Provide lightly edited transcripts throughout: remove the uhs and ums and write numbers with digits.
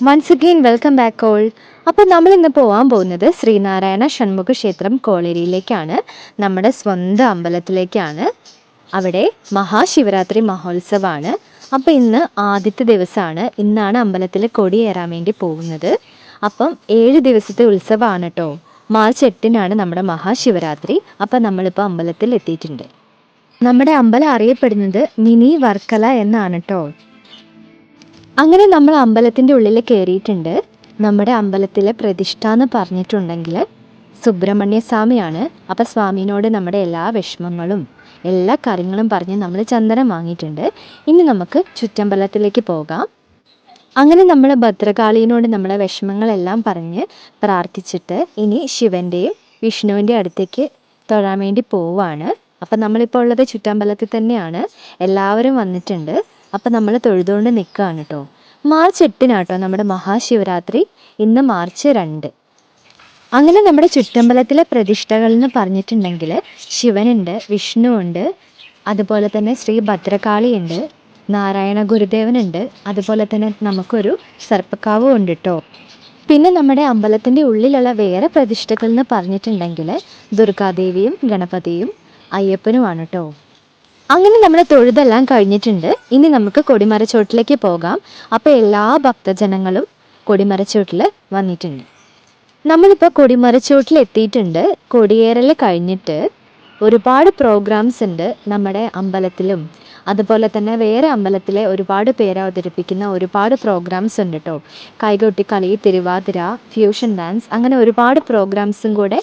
Once again welcome back all. അപ്പോൾ നമ്മൾ ഇന്ന് പോകാൻ പോകുന്നത് ശ്രീനാരായണ ഷൺമുഖ ക്ഷേത്രം കോളേരിയിലേക്കാണ്, നമ്മുടെ സ്വന്തം അമ്പലത്തിലേക്കാണ്. അവിടെ മഹാശിവരാത്രി മഹോത്സവമാണ്. അപ്പോൾ ഇന്ന് ആദ്യത്തെ ദിവസമാണ്. ഇന്നാണ് അമ്പലത്തിൽ കൊടിയേറാൻ വേണ്ടി പോകുന്നത്. അപ്പം 7 ദിവസത്തെ ഉത്സവമാണ് കേട്ടോ. മാർച്ച് 8-നാണ് നമ്മുടെ മഹാശിവരാത്രി. അപ്പം നമ്മളിപ്പോൾ അമ്പലത്തിൽ എത്തിയിട്ടുണ്ട്. നമ്മുടെ അമ്പലം അറിയപ്പെടുന്നത് മിനി വർക്കല എന്നാണ് കേട്ടോ. അങ്ങനെ നമ്മൾ അമ്പലത്തിൻ്റെ ഉള്ളിൽ കയറിയിട്ടുണ്ട്. നമ്മുടെ അമ്പലത്തിലെ പ്രതിഷ്ഠ എന്ന് പറഞ്ഞിട്ടുണ്ടെങ്കിൽ സുബ്രഹ്മണ്യ സ്വാമിയാണ്. അപ്പോൾ സ്വാമിനോട് നമ്മുടെ എല്ലാ വിഷമങ്ങളും എല്ലാ കാര്യങ്ങളും പറഞ്ഞ് നമ്മൾ ചന്ദനം വാങ്ങിയിട്ടുണ്ട്. ഇനി നമുക്ക് ചുറ്റമ്പലത്തിലേക്ക് പോകാം. അങ്ങനെ നമ്മൾ ഭദ്രകാളിയോട് നമ്മുടെ വിഷമങ്ങളെല്ലാം പറഞ്ഞ് പ്രാർത്ഥിച്ചിട്ട് ഇനി ശിവൻ്റെയും വിഷ്ണുവിൻ്റെ അടുത്തേക്ക് തൊഴാൻ വേണ്ടി പോവുകയാണ്. അപ്പം നമ്മളിപ്പോൾ ഉള്ളത് ചുറ്റമ്പലത്തിൽ തന്നെയാണ്. എല്ലാവരും വന്നിട്ടുണ്ട്. അപ്പം നമ്മൾ തൊഴുതുകൊണ്ട് നിൽക്കുകയാണ് കേട്ടോ. മാർച്ച് 8-നാട്ടോ നമ്മുടെ മഹാശിവരാത്രി. ഇന്ന് മാർച്ച് 2. അങ്ങനെ നമ്മുടെ ചുറ്റമ്പലത്തിലെ പ്രതിഷ്ഠകൾ എന്ന് പറഞ്ഞിട്ടുണ്ടെങ്കിൽ ശിവനുണ്ട്, വിഷ്ണുവുണ്ട്, അതുപോലെ തന്നെ ശ്രീ ഭദ്രകാളിയുണ്ട്, നാരായണ ഗുരുദേവനുണ്ട്, അതുപോലെ തന്നെ നമുക്കൊരു സർപ്പക്കാവും ഉണ്ട് കേട്ടോ. പിന്നെ നമ്മുടെ അമ്പലത്തിൻ്റെ ഉള്ളിലുള്ള വേറെ പ്രതിഷ്ഠകൾ എന്ന് പറഞ്ഞിട്ടുണ്ടെങ്കിൽ ദുർഗാദേവിയും ഗണപതിയും അയ്യപ്പനുമാണ് കേട്ടോ. അങ്ങനെ നമ്മൾ തൊഴുതെല്ലാം കഴിഞ്ഞിട്ടുണ്ട്. ഇനി നമുക്ക് കൊടിമരച്ചോട്ടിലേക്ക് പോകാം. അപ്പോൾ എല്ലാ ഭക്തജനങ്ങളും കൊടിമരച്ചോട്ടിൽ വന്നിട്ടുണ്ട്. നമ്മളിപ്പോൾ കൊടിമരച്ചോട്ടിൽ എത്തിയിട്ടുണ്ട്. കൊടിയേറൽ കഴിഞ്ഞിട്ട് ഒരുപാട് പ്രോഗ്രാംസ് ഉണ്ട് നമ്മുടെ അമ്പലത്തിലും, അതുപോലെ തന്നെ വേറെ അമ്പലത്തിലെ ഒരുപാട് പേര് അവതരിപ്പിക്കുന്ന ഒരുപാട് പ്രോഗ്രാംസ് ഉണ്ട് കേട്ടോ. കൈകൊട്ടിക്കളി, തിരുവാതിര, ഫ്യൂഷൻ ഡാൻസ്, അങ്ങനെ ഒരുപാട് പ്രോഗ്രാംസും കൂടെ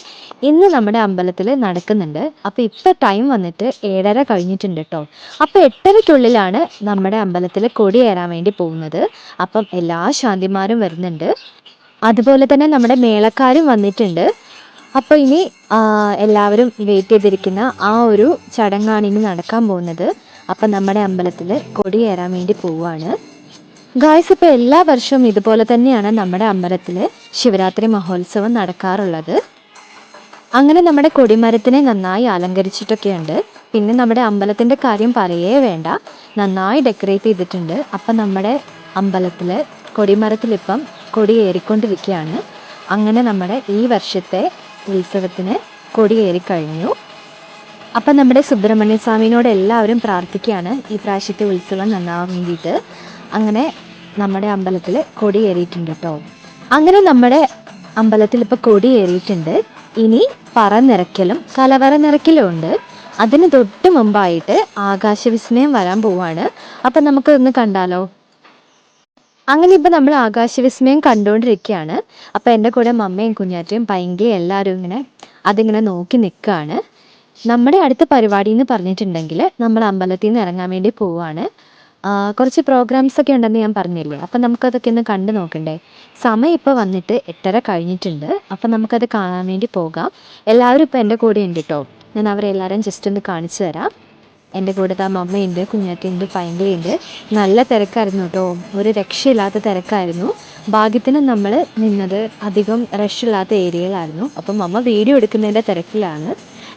ഇന്ന് നമ്മുടെ അമ്പലത്തിൽ നടക്കുന്നുണ്ട്. അപ്പോൾ ഇപ്പോൾ ടൈം വന്നിട്ട് 7:30 കഴിഞ്ഞിട്ടുണ്ട് കേട്ടോ. അപ്പോൾ 8:30-ക്കുള്ളിലാണ് നമ്മുടെ അമ്പലത്തിൽ കൊടിയേറാൻ വേണ്ടി പോകുന്നത്. അപ്പം എല്ലാ ശാന്തിമാരും വരുന്നുണ്ട്, അതുപോലെ തന്നെ നമ്മുടെ മേളക്കാരും വന്നിട്ടുണ്ട്. അപ്പോൾ ഇനി എല്ലാവരും വെയിറ്റ് ചെയ്തിരിക്കുന്ന ആ ഒരു ചടങ്ങാണ് ഇനി നടക്കാൻ പോകുന്നത്. അപ്പം നമ്മുടെ അമ്പലത്തിൽ കൊടിയേറാൻ വേണ്ടി പോവുകയാണ് ഗായ്സ്. ഇപ്പോൾ എല്ലാ വർഷവും ഇതുപോലെ തന്നെയാണ് നമ്മുടെ അമ്പലത്തിൽ ശിവരാത്രി മഹോത്സവം നടക്കാറുള്ളത്. അങ്ങനെ നമ്മുടെ കൊടിമരത്തിനെ നന്നായി അലങ്കരിച്ചിട്ടൊക്കെയുണ്ട്. പിന്നെ നമ്മുടെ അമ്പലത്തിൻ്റെ കാര്യം പറയേ വേണ്ട, നന്നായി ഡെക്കറേറ്റ് ചെയ്തിട്ടുണ്ട്. അപ്പം നമ്മുടെ അമ്പലത്തിൽ കൊടിമരത്തിലിപ്പം കൊടിയേറിക്കൊണ്ടിരിക്കുകയാണ്. അങ്ങനെ നമ്മുടെ ഈ വർഷത്തെ ഉത്സവത്തിന് കൊടിയേറിക്കഴിഞ്ഞു. അപ്പം നമ്മുടെ സുബ്രഹ്മണ്യ സ്വാമിനോട് എല്ലാവരും പ്രാർത്ഥിക്കുകയാണ് ഈ പ്രാവശ്യത്തെ ഉത്സവം നന്നാവാൻ വേണ്ടിയിട്ട്. അങ്ങനെ നമ്മുടെ അമ്പലത്തിൽ കൊടിയേറിയിട്ടുണ്ട് കേട്ടോ. അങ്ങനെ നമ്മുടെ അമ്പലത്തിൽ ഇപ്പോൾ കൊടിയേറിയിട്ടുണ്ട്. ഇനി പറ നിറയ്ക്കലും കലവറ നിറയ്ക്കലും ഉണ്ട്. അതിന് തൊട്ട് മുമ്പായിട്ട് ആകാശവിസ്മയം വരാൻ പോവാണ്. അപ്പം നമുക്കൊന്ന് കണ്ടാലോ? അങ്ങനെ ഇപ്പം നമ്മൾ ആകാശവിസ്മയം കണ്ടുകൊണ്ടിരിക്കുകയാണ്. അപ്പോൾ എൻ്റെ കൂടെ മമ്മയും കുഞ്ഞാറ്റയും പൈങ്കിയും എല്ലാവരും അതിങ്ങനെ നോക്കി നിൽക്കുകയാണ്. നമ്മുടെ അടുത്ത പരിപാടി എന്ന് പറഞ്ഞിട്ടുണ്ടെങ്കിൽ നമ്മൾ അമ്പലത്തിൽ നിന്ന് ഇറങ്ങാൻ വേണ്ടി പോവുകയാണ്. കുറച്ച് പ്രോഗ്രാംസ് ഒക്കെ ഉണ്ടെന്ന് ഞാൻ പറഞ്ഞില്ലേ. അപ്പം നമുക്കതൊക്കെ ഒന്ന് കണ്ടു നോക്കണ്ടേ. സമയം ഇപ്പോൾ വന്നിട്ട് 8:30 കഴിഞ്ഞിട്ടുണ്ട്. അപ്പം നമുക്കത് കാണാൻ വേണ്ടി പോകാം. എല്ലാവരും ഇപ്പോൾ എൻ്റെ കൂടെ ഉണ്ട് കേട്ടോ. ഞാൻ അവരെല്ലാവരും ജസ്റ്റ് ഒന്ന് കാണിച്ചു തരാം. എൻ്റെ കൂടെ മമ്മയുണ്ട്, കുഞ്ഞാറ്റയുണ്ട്, പൈങ്കിളിയുണ്ട്. നല്ല തിരക്കായിരുന്നു കേട്ടോ. ഒരു രക്ഷയില്ലാത്ത തിരക്കായിരുന്നു. ഭാഗ്യത്തിന് നമ്മൾ നിന്നത് അധികം റഷില്ലാത്ത ഏരിയയിലായിരുന്നു. അപ്പം മമ്മ വീഡിയോ എടുക്കുന്നതിൻ്റെ തിരക്കിലാണ്.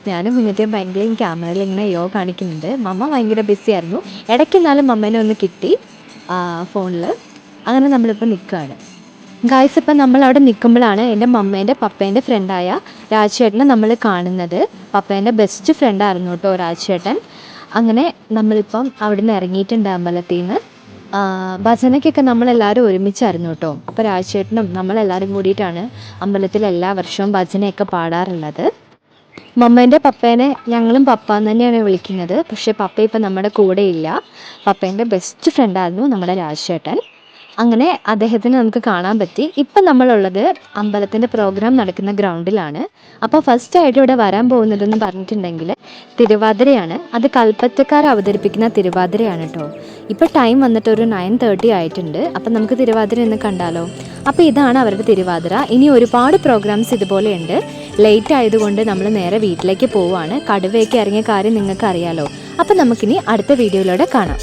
ഞാനും കുഞ്ഞാറ്റയും പൈങ്കിളിയും ക്യാമറയിൽ ഇങ്ങനെ കാണിക്കുന്നുണ്ട്. മമ്മ ഭയങ്കര ബിസി ആയിരുന്നു. ഇടയ്ക്കെന്നാലും മമ്മേനെ ഒന്ന് കിട്ടി ഫോണിൽ. അങ്ങനെ നമ്മളിപ്പോൾ നിൽക്കുകയാണ് ഗായ്സ്. ഇപ്പം നമ്മളവിടെ നിൽക്കുമ്പോഴാണ് എൻ്റെ മമ്മേൻ്റെ പപ്പേൻ്റെ ഫ്രണ്ടായ രാജേട്ടനെ നമ്മൾ കാണുന്നത്. പപ്പേൻ്റെ ബെസ്റ്റ് ഫ്രണ്ടായിരുന്നു കേട്ടോ രാജേട്ടൻ. അങ്ങനെ നമ്മളിപ്പം അവിടെ നിന്ന് ഇറങ്ങിയിട്ടുണ്ട് അമ്പലത്തിൽ നിന്ന്. ഭജനയ്ക്കൊക്കെ നമ്മളെല്ലാവരും ഒരുമിച്ചായിരുന്നു കേട്ടോ. അപ്പോൾ രാജേട്ടനും നമ്മളെല്ലാവരും കൂടിയിട്ടാണ് അമ്പലത്തിൽ എല്ലാ വർഷവും ഭജനയൊക്കെ പാടാറുള്ളത്. മമ്മേൻ്റെ പപ്പേനെ ഞങ്ങളും പപ്പ എന്ന് തന്നെയാണ് വിളിക്കുന്നത്. പക്ഷേ പപ്പ ഇപ്പം നമ്മുടെ കൂടെ ഇല്ല. പപ്പേൻ്റെ ബെസ്റ്റ് ഫ്രണ്ടായിരുന്നു നമ്മുടെ രാജേട്ടൻ. അങ്ങനെ അദ്ദേഹത്തിന് നമുക്ക് കാണാൻ പറ്റി. ഇപ്പം നമ്മളുള്ളത് അമ്പലത്തിൻ്റെ പ്രോഗ്രാം നടക്കുന്ന ഗ്രൗണ്ടിലാണ്. അപ്പോൾ ഫസ്റ്റായിട്ട് ഇവിടെ വരാൻ പോകുന്നതെന്ന് പറഞ്ഞിട്ടുണ്ടെങ്കിൽ തിരുവാതിരയാണ്. അത് കൽപ്പറ്റക്കാർ അവതരിപ്പിക്കുന്ന തിരുവാതിരയാണ് കേട്ടോ. ഇപ്പോൾ ടൈം വന്നിട്ട് ഒരു 9:30 ആയിട്ടുണ്ട്. അപ്പം നമുക്ക് തിരുവാതിര ഒന്ന് കണ്ടാലോ? അപ്പോൾ ഇതാണ് അവരുടെ തിരുവാതിര. ഇനി ഒരുപാട് പ്രോഗ്രാംസ് ഇതുപോലെ ഉണ്ട്. ലേറ്റ് ആയതുകൊണ്ട് നമ്മൾ നേരെ വീട്ടിലേക്ക് പോവുകയാണ്. കടുവയൊക്കെ ഇറങ്ങിയ കാര്യം നിങ്ങൾക്ക് അറിയാലോ. അപ്പം നമുക്കിനി അടുത്ത വീഡിയോയിലൂടെ കാണാം.